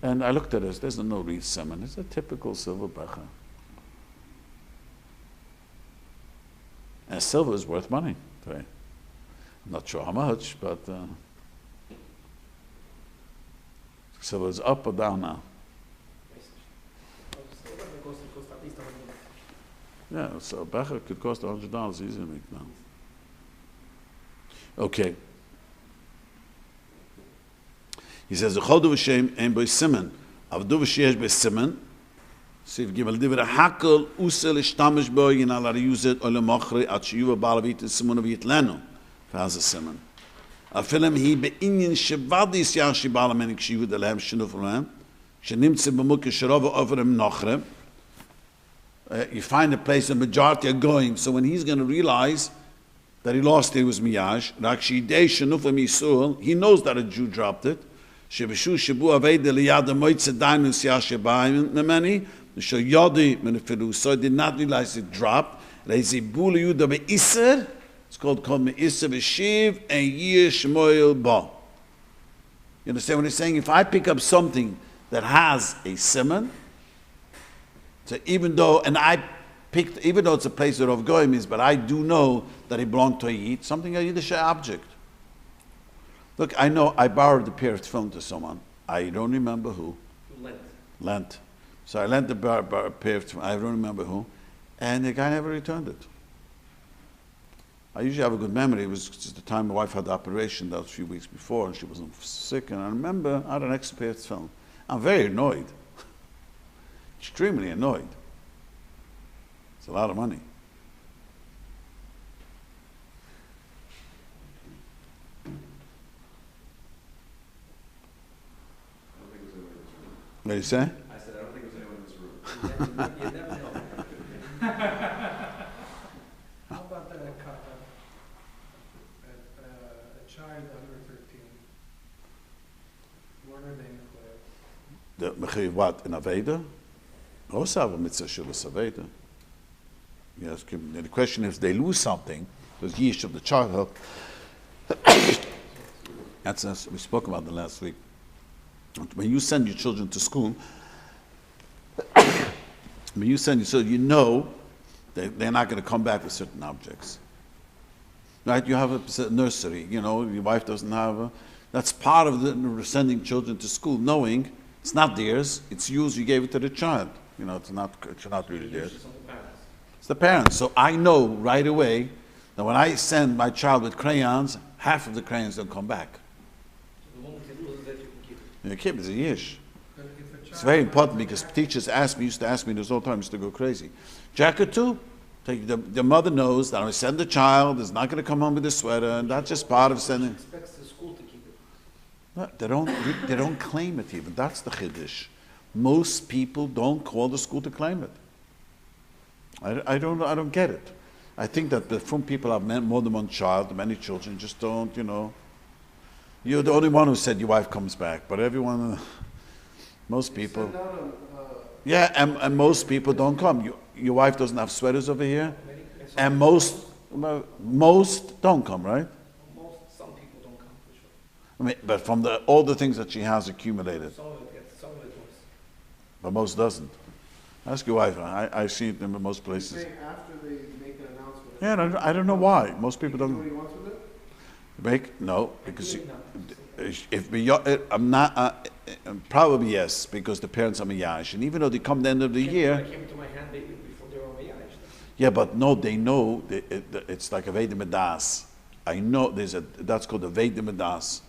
And I looked at this, there's no reed salmon, it's a typical silver Becha. And silver is worth money today. I'm not sure how much, but silver is up or down now. Yeah, so a becher could cost $100 easy to make now. Okay. He says, "Echol du v'shem ein boi simen, av du v'sheyesh boi simen, Sif Gimel Divrei Hakel Usel Ishtamish Bo Yinal Yuzet Ole Mochre At Shiyuva Balavit Simon Avit Leno Faza Simon. A film he beinion Shevadis Yashi Balamenik Shivu Delem Shinufram Shenimtze Bamuk Sharova over him Nochre. You find a place the majority are going, so when he's going to realize that he lost it was Miyash, Rakshi Dei Shenufam Yisul, he knows that a Jew dropped it. Shebeshu Shebu Aved Liyad Moitze Dainus Yashi Baim Nemeni. So Yodi Menefilu, so I did not realize it dropped. It's called Me'isa V'Shiv and Yir Shemoil Ba. You understand what he's saying? If I pick up something that has a simon, so even though it's a place where Rav Goyim is, but I do know that it belonged to a Yid, something a Yiddish object. Look, I know I borrowed a pair of tefillin to someone. I don't remember who. Lent. So I lent the pair of tefillin, I don't remember who, and the guy never returned it. I usually have a good memory. It was just the time my wife had the operation, that was a few weeks before, and she wasn't sick. And I remember I had an extra film. I'm very annoyed, extremely annoyed. It's a lot of money. What do you say? I said, I don't think there's anyone in this room. You never know. How about a child under 13? What are they in The what in Aveda? Also have a mitzvah shivas Aveda. Yes, the question is, if they lose something, there's yish of the child. That's we spoke about the last week. When you send your children to school, you know they're not going to come back with certain objects. Right? You have a nursery, you know, your wife doesn't have a... That's part of the sending children to school, knowing it's not theirs, it's yours, you gave it to the child. You know, it's not really theirs. It's the parents. So I know right away that when I send my child with crayons, half of the crayons don't come back. The moment you lose that, you can keep it. The kid is a yish. But if a child It's very important because teachers used to ask me this all the time, used to go crazy. Jacket too? The mother knows that I send the child, is not going to come home with a sweater, and that's just part of sending. Expects the school to keep it. No, they don't claim it even. That's the chiddush. Most people don't call the school to claim it. I don't get it. I think that from people have more than one child, many children just don't, you know. You're the only one who said your wife comes back, but everyone, most people. Yeah, and most people don't come. Your wife doesn't have sweaters over here, and most don't come, right? Some people don't come for sure. I mean, but from all the things that she has accumulated, Some of it gets, some of it was. but most doesn't. Ask your wife. I see it in most places. Saying after they make an announcement. Yeah, I don't know why. Most people Do what don't he wants with it? no, because I'm not. Probably yes, because the parents are miyash, and even though they come the end of the I year. came to my hand baby before they were on my age. Yeah, but no, they know it's like a Veda Medas. I know that's called a Veda Medas.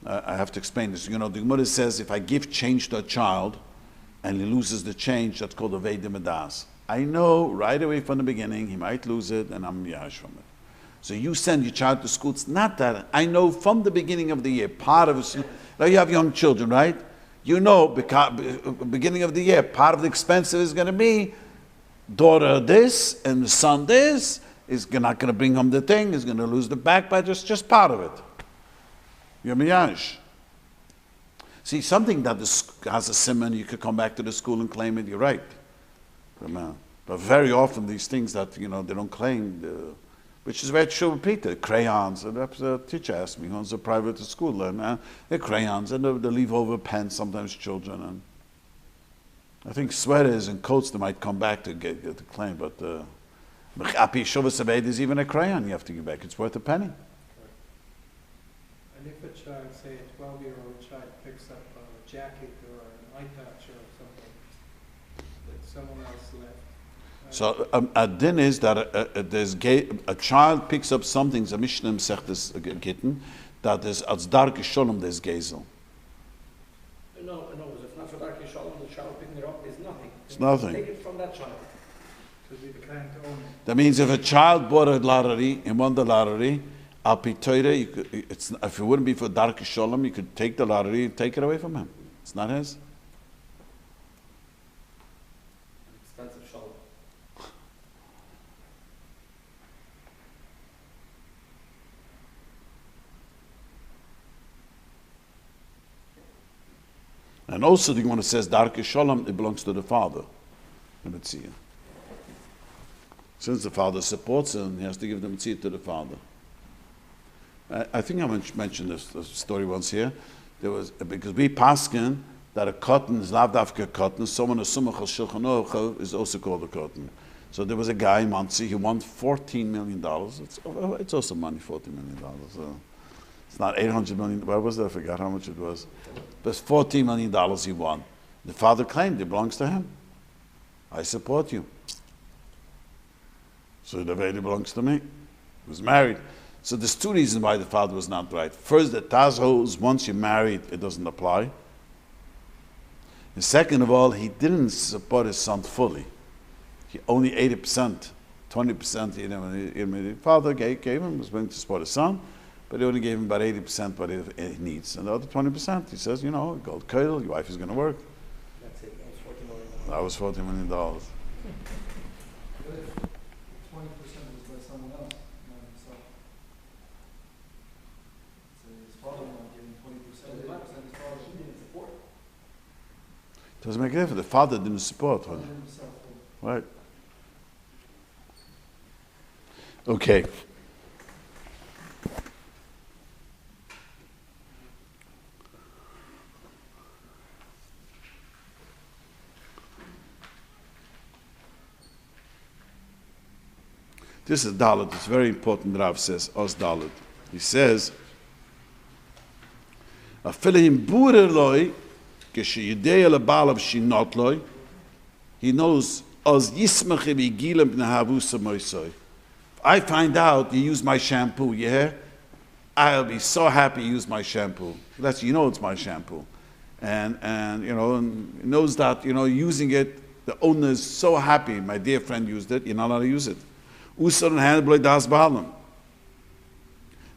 I have to explain this. You know, the Gemara says if I give change to a child and he loses the change, that's called a Veda Medas. I know right away from the beginning he might lose it, and I'm yash from it. So you send your child to school. It's not that. I know from the beginning of the year, part of it. Now you have young children, right? You know, beginning of the year, part of the expense is going to be daughter this and the son this, is not going to bring home the thing, is going to lose the backpack, just part of it. You're miyash. See, something that has a simon, you could come back to the school and claim it, you're right. But very often these things that, they don't claim, which is very true with Peter, crayons, and the teacher asked me, who's a private school, and the crayons, and the leave over pens, sometimes children, and I think sweaters and coats they might come back to get the claim, but Api Shovas Abed is even a crayon you have to give back. It's worth a penny. And if a child, say a 12-year-old child, picks up a jacket or an eye patch or something that someone else left. So a din is that a child picks up something, the Mishnah Mesechtes Gittin, that is as dark shalom there's gezel. No, if not for Dark Shalom, the child picking it up is nothing. It's nothing. Take it from that child. To be declined to own it. That means if a child bought a lottery and won the lottery, al pi Torah, if it wouldn't be for Dark Shalom, you could take the lottery and take it away from him. It's not his. Expensive Shalom. And also the Gemara says Dark Shalom, it belongs to the father. The Metzia. Since the father supports him, he has to give the Metzia to the father. I think I mentioned this story once here. There was because we paskin that a cotton is lavdafka cotton. Someone a sumach Shulchan Aruch is also called a cotton. So there was a guy in Monsey who won $14 million. It's also money, $14 million. It's not $800 million. What was that? I forgot how much it was. But it's $14 million he won. The father claimed it belongs to him. I support you. So the Veda belongs to me. was married. So there's two reasons why the father was not right. First, the Taz holds once you're married, it doesn't apply. And second of all, he didn't support his son fully. He only 80%, 20%. The father gave him, was willing to support his son, but he only gave him about 80% what he needs. And the other 20%, he says, gold cradle, your wife is going to work. That's it, That was $40 million. But if 20% was by someone else, not himself. So his father not giving 20%, 80% his father didn't support. Doesn't make a difference. The father didn't support her. Himself. Right. Okay. This is Dalit. It's very important. Rav says, Os Dalit. He says, "Afilehim burer loy, k'sheyidei lebalav shinot loy." He knows Os yismach v'gilam b'nehavusa moisoi. If I find out you use my shampoo, you hear? I'll be so happy you use my shampoo. That's it's my shampoo, and he knows that using it. The owner is so happy. My dear friend used it. You're not allowed to use it. Usar and handboy das balam.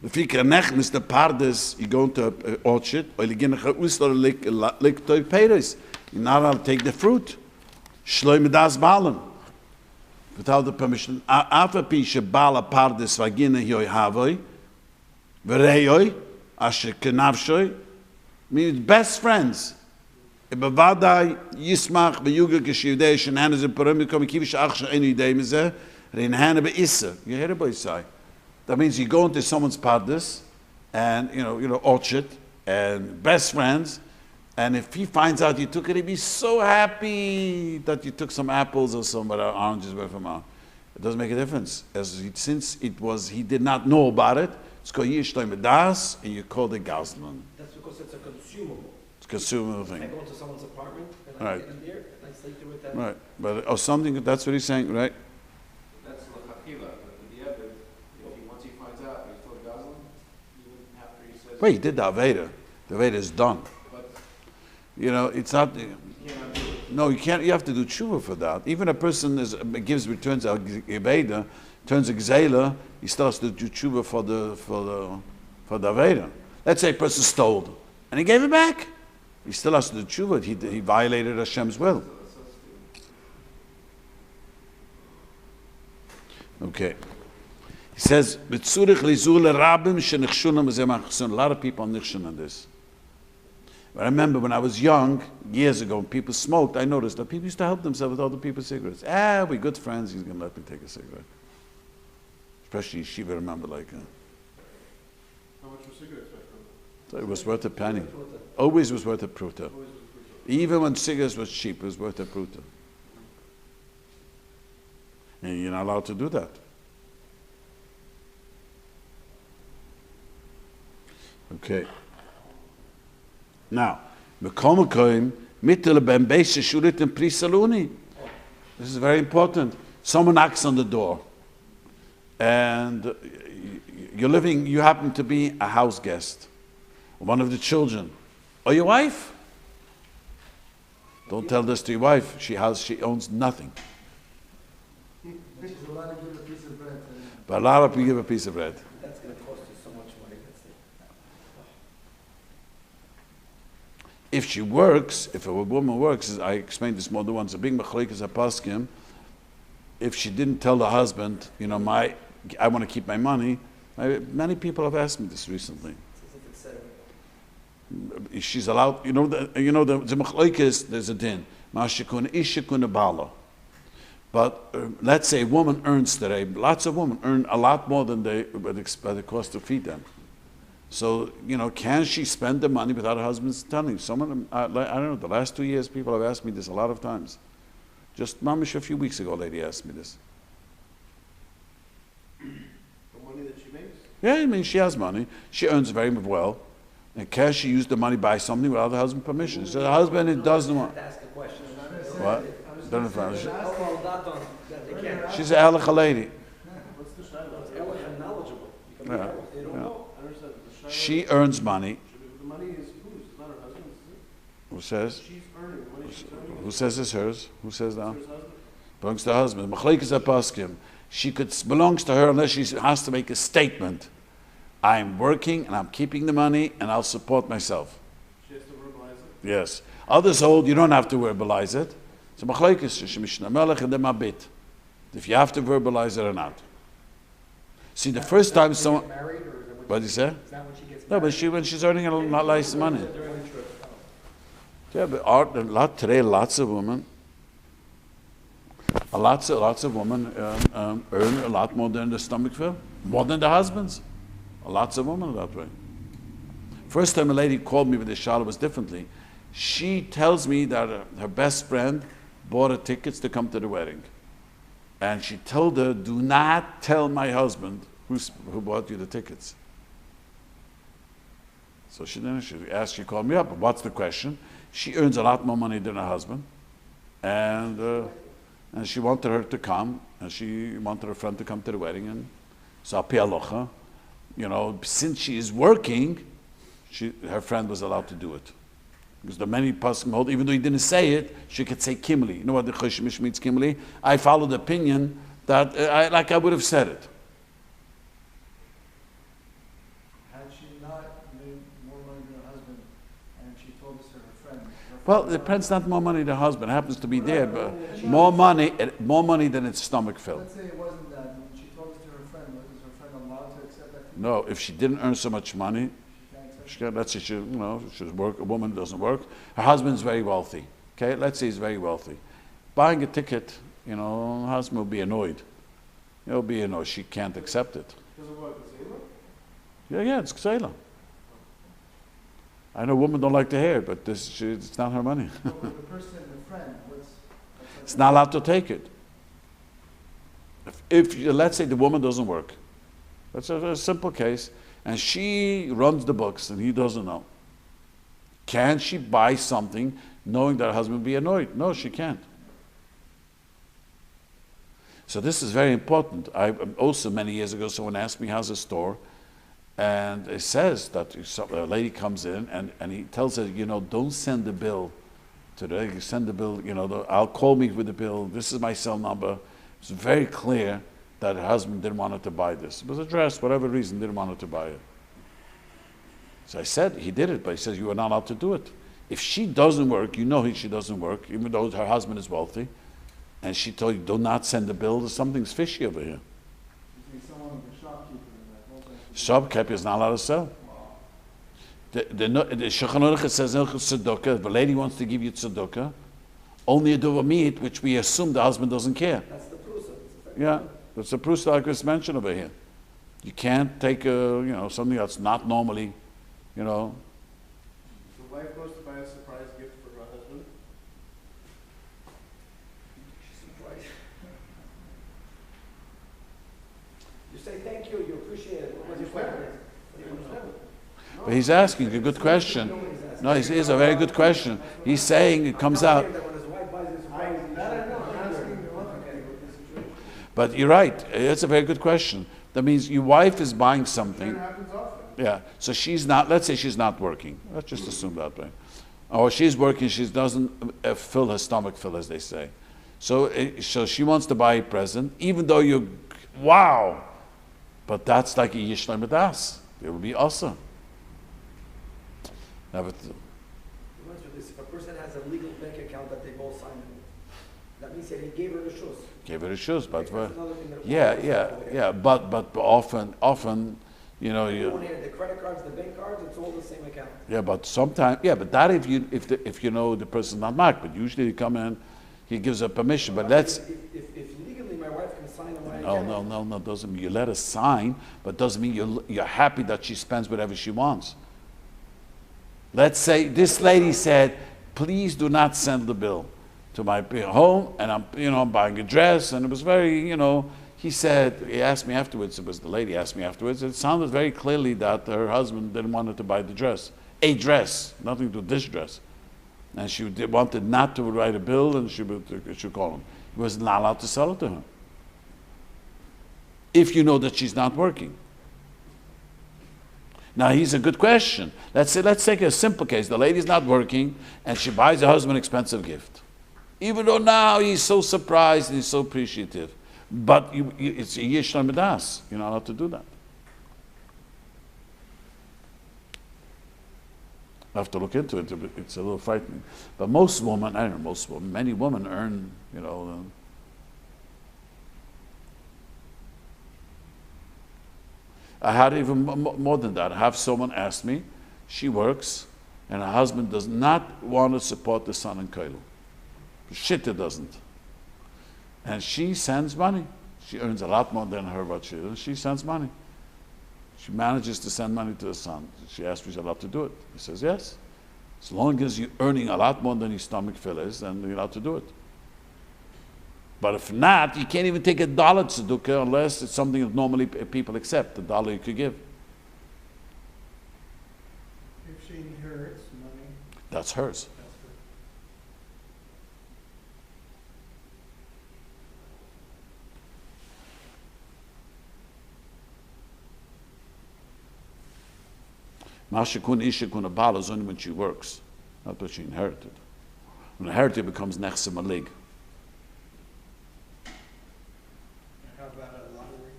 The fikra nechnis the pardes you go into orchard or you get usar lick toy peres. You're not allowed to take the fruit. Shloim das balam. Without the permission. Afa pisha bala pardes vagina hioi havoi. Vereyoi asher kenavshoi. Means best friends. Bavadai yismach beyuga keshivdei shenanas and parim come kivish achsha any day mizeh. You hear the boy say. That means you go into someone's pardes and orchard and best friends, and if he finds out you took it, he'd be so happy that you took some apples or some oranges from out. It doesn't make a difference. Since he did not know about it, it's called Yishloim Das, and you call it Gazlan. That's because it's a consumable. It's a consumable thing. I go into someone's apartment and I get in there and I sleep there with that. Right, but something. That's what he's saying, right? That's l'chakila, but the other, once he finds out, he's told Goslin, even after he says. Wait, he did the Aveda. The Aveda is done. But it's not. you cannot do it. No, you can't. You have to do tshuva for that. Even a person returns a Aveda, turns a Gzela, he still has to do tshuva for the Aveda. Let's say a person stole and he gave it back. He still has to do tshuva. He violated Hashem's will. Okay. He says, a lot of people are nichshun on this. But I remember when I was young, years ago, when people smoked, I noticed that people used to help themselves with other people's cigarettes. We're good friends, he's going to let me take a cigarette. Especially Yeshiva, remember, How much were cigarettes back then? it was worth a penny. Always was worth a pruta. Even when cigarettes was cheap, it was worth a pruta. And you're not allowed to do that. Okay. Now, this is very important. Someone knocks on the door, and you happen to be a house guest, one of the children, or your wife. Don't tell this to your wife. She owns nothing. She's allowed to give a piece of bread. But a lot of people give a piece of bread. That's going to cost you so much money. That's it. If she works, if a woman works, I explained this more than once, a big machlokes apaskim, if she didn't tell the husband, I want to keep my money, many people have asked me this recently. She's allowed, the machlokes, there's a din. Mashikun ishikun bala. But let's say a woman earns today, lots of women earn a lot more than they cost to feed them. So, can she spend the money without her husband's telling? Someone, I don't know, the last 2 years people have asked me this a lot of times. Just mamish a few weeks ago, a lady asked me this. The money that she makes? Yeah, she has money. She earns very well. And can she use the money buy something without the husband's permission? So the husband, it doesn't want. To ask a question. What? Don't know. She's a halacha lady. What's the shayla? Elchonon knowledge Yeah, They don't yeah. know. I understand. The shaila- She earns money. The money is whose? It's not her husband's, is it? Who says? She's earning, the money she's earning. Who says it's hers? Who says that? It's her husband. Belongs to the husband. Machlekes apaskim. She could belongs to her unless she has to make a statement. I'm working and I'm keeping the money and I'll support myself. She has to verbalize it. Yes. Others hold you don't have to verbalize it. So machlekes shemishna melech and the mabit. If you have to verbalize it or not. See, the first time someone. Married, or is that What when did you say? is that when she gets No, married? but when she's earning a lot less money. During the trip. Yeah, but today, lots of women, lots of women earn a lot more than the stomach fill, more than the husbands. Lots of women are that way. First time a lady called me with the shala was differently. She tells me that her best friend bought her tickets to come to the wedding. And she told her, do not tell my husband who bought you the tickets. So she called me up, what's the question? She earns a lot more money than her husband. And she wanted her to come, and she wanted her friend to come to the wedding. And so, al pi halacha, since she is working, her friend was allowed to do it. Because the many poskim hold, even though he didn't say it, she could say kimli. You know what the Choshen means kimli? I follow the opinion that, I would have said it. Had she not made more money than her husband, and she told this to her friend? Well, it depends not more money than the husband. It happens to be there, but more money than its stomach fill. Let's say it wasn't that, when she told this to her friend, was her friend allowed to accept that? No, if she didn't earn so much money, She can't accept let's say she's work. A woman doesn't work. Her husband's very wealthy. Okay, let's say he's very wealthy. Buying a ticket, her husband will be annoyed. He'll be annoyed. She can't accept it. Because of what, the Zayla? Yeah, it's ksela. I know women don't like to hear it, but it's not her money. So the person, the friend, It's not allowed to take it. If let's say the woman doesn't work, that's a simple case, and she runs the books and he doesn't know. Can she buy something knowing that her husband will be annoyed? No, she can't. So this is very important. Also many years ago, someone asked me, how's the store? And it says that a lady comes in and he tells her, don't send the bill to send the bill, I'll call me with the bill. This is my cell number. It's very clear that her husband didn't want her to buy this. It was addressed, whatever reason, didn't want her to buy it. So I said, he did it, but he says, you are not allowed to do it. If she doesn't work, she doesn't work, even though her husband is wealthy, and she told you, do not send the bill, something's fishy over here. someone, the shopkeeper, and that. Shopkeeper is not allowed to sell. The Shulchan says, if a lady wants to give you tzedakah, only a duva meat, which we assume the husband doesn't care. That's the prusa. Yeah, that's the prusa like it's mentioned over here. You can't take something that's not normally, The wife goes to buy a surprise gift for her husband. She's surprised. You say thank you, you appreciate it. What was your question? What do you want to know? But he's asking a good question. No, it's a very good question. He's saying it comes out. That when his wife buys his surprise, But you're right. It's a very good question. That means your wife is buying something. It happens often. Yeah. So she's not. Let's say she's not working. Let's just assume that way. Or she's working. She doesn't fill her stomach fill, as they say. So she wants to buy a present, even though wow. But that's like a yishleim das. It will be awesome. Now, but if a person has a legal bank account that they both signed, that means that he gave her the shoes. gave her the shoes, but That's another thing that- yeah. But often, you know, The credit cards, the bank cards, it's all the same account. yeah. But sometimes, yeah. But that if you know the person's not marked, but usually you come in, he gives her permission. But that's If legally my wife can sign on my account. no. Doesn't mean you let her sign, but doesn't mean you're happy that she spends whatever she wants. Let's say this lady said, "Please do not send the bill to my home," and I'm buying a dress, and it was very, he asked me afterwards. It was the lady asked me afterwards. It sounded very clearly that her husband didn't want her to buy the dress, a dress, nothing to do with this dress, and she wanted not to write a bill, and she should call him. He was not allowed to sell it to her. If you know that she's not working. Now, here's a good question. Let's take a simple case. The lady's not working, and she buys her husband an expensive gift. Even though now he's so surprised and he's so appreciative. But it's a yishna midas. You're not allowed to do that. I have to look into it. It's a little frightening. But most women, I don't know, most women, many women earn, I had even more than that. I have someone ask me, she works, and her husband does not want to support the son in Koilu. Shit, it doesn't. And she sends money. She earns a lot more than her what she does. She sends money. She manages to send money to the son. She asks if she's allowed to do it. He says yes. As long as you're earning a lot more than your stomach fill is, then you're allowed to do it. But if not, you can't even take $1 tzedukah unless it's something that normally people accept, $1 you could give. If she inherits money, That's hers. that's Mashikun ishikun abal is only when she works, not when she inherited. When inherited, it becomes nechse malig. How about a lottery,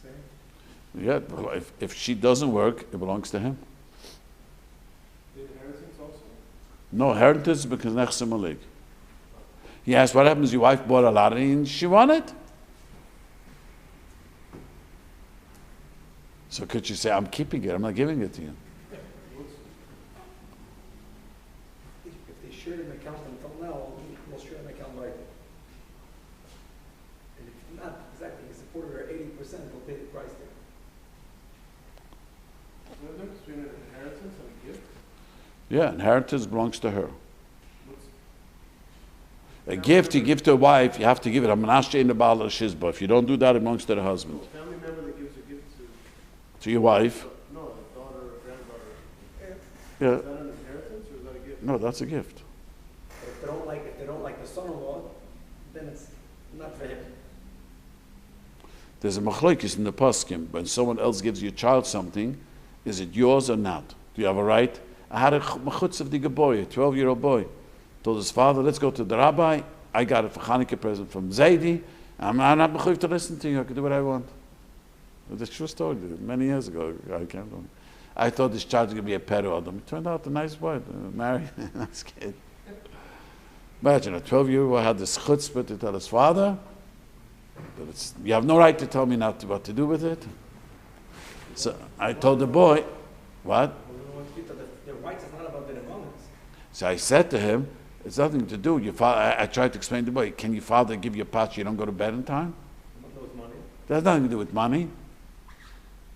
say? Yeah, well, if she doesn't work, it belongs to him. The inheritance also? No, inheritance becomes nechse malig. He asked, what happens if your wife bought a lottery and she won it? So could she say, I'm keeping it, I'm not giving it to you? If they shared an account until now, we'll share an account right. And if not, exactly, he supported her 80%, they'll pay the price there. Is there a difference between an inheritance and a gift? Yeah, inheritance belongs to her. What's, A gift you give to a wife, you have to give it. Amanashe in the Baal Shizba. If you don't do that, it belongs to the husband. a family member that gives a gift To your wife, no, a daughter or granddaughter, yeah, is that an inheritance or is that a gift? no, that's a gift. But if they don't like the son-in-law, then it's not for him. There's a machlokes in the poskim. When someone else gives your child something, is it yours or not? Do you have a right? I had a mechutz of the boy, a 12-year-old boy, told his father, let's go to the rabbi. I got it for Hanukkah present from Zaidi. I'm not mechuyev to listen to you. I can do what I want. It's a true story. Many years ago, I can't remember. I thought this child was going to be a pedo adam. It turned out a nice boy, married, nice kid. Imagine a 12-year-old had this chutzpah to tell his father that you have no right to tell me what to do with it. So I told the boy, what? Their rights is not about their abundance. So I said to him, it's nothing to do. Your father, I tried to explain to the boy, can your father give you a patch you don't go to bed in time? What knows money? That has nothing to do with money.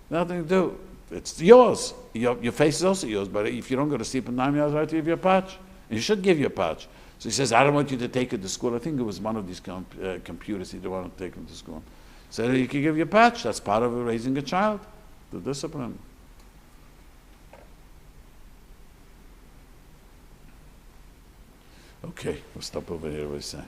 Nothing to do. It's yours. Your face is also yours, but if you don't go to sleep in time, you have the right to give you a patch. And you should give you a patch. So he says, I don't want you to take it to school. I think it was one of these computers. He didn't want to take him to school. So you can give you a patch. That's part of raising a child, the discipline. Okay, we'll stop over here, we say. Right.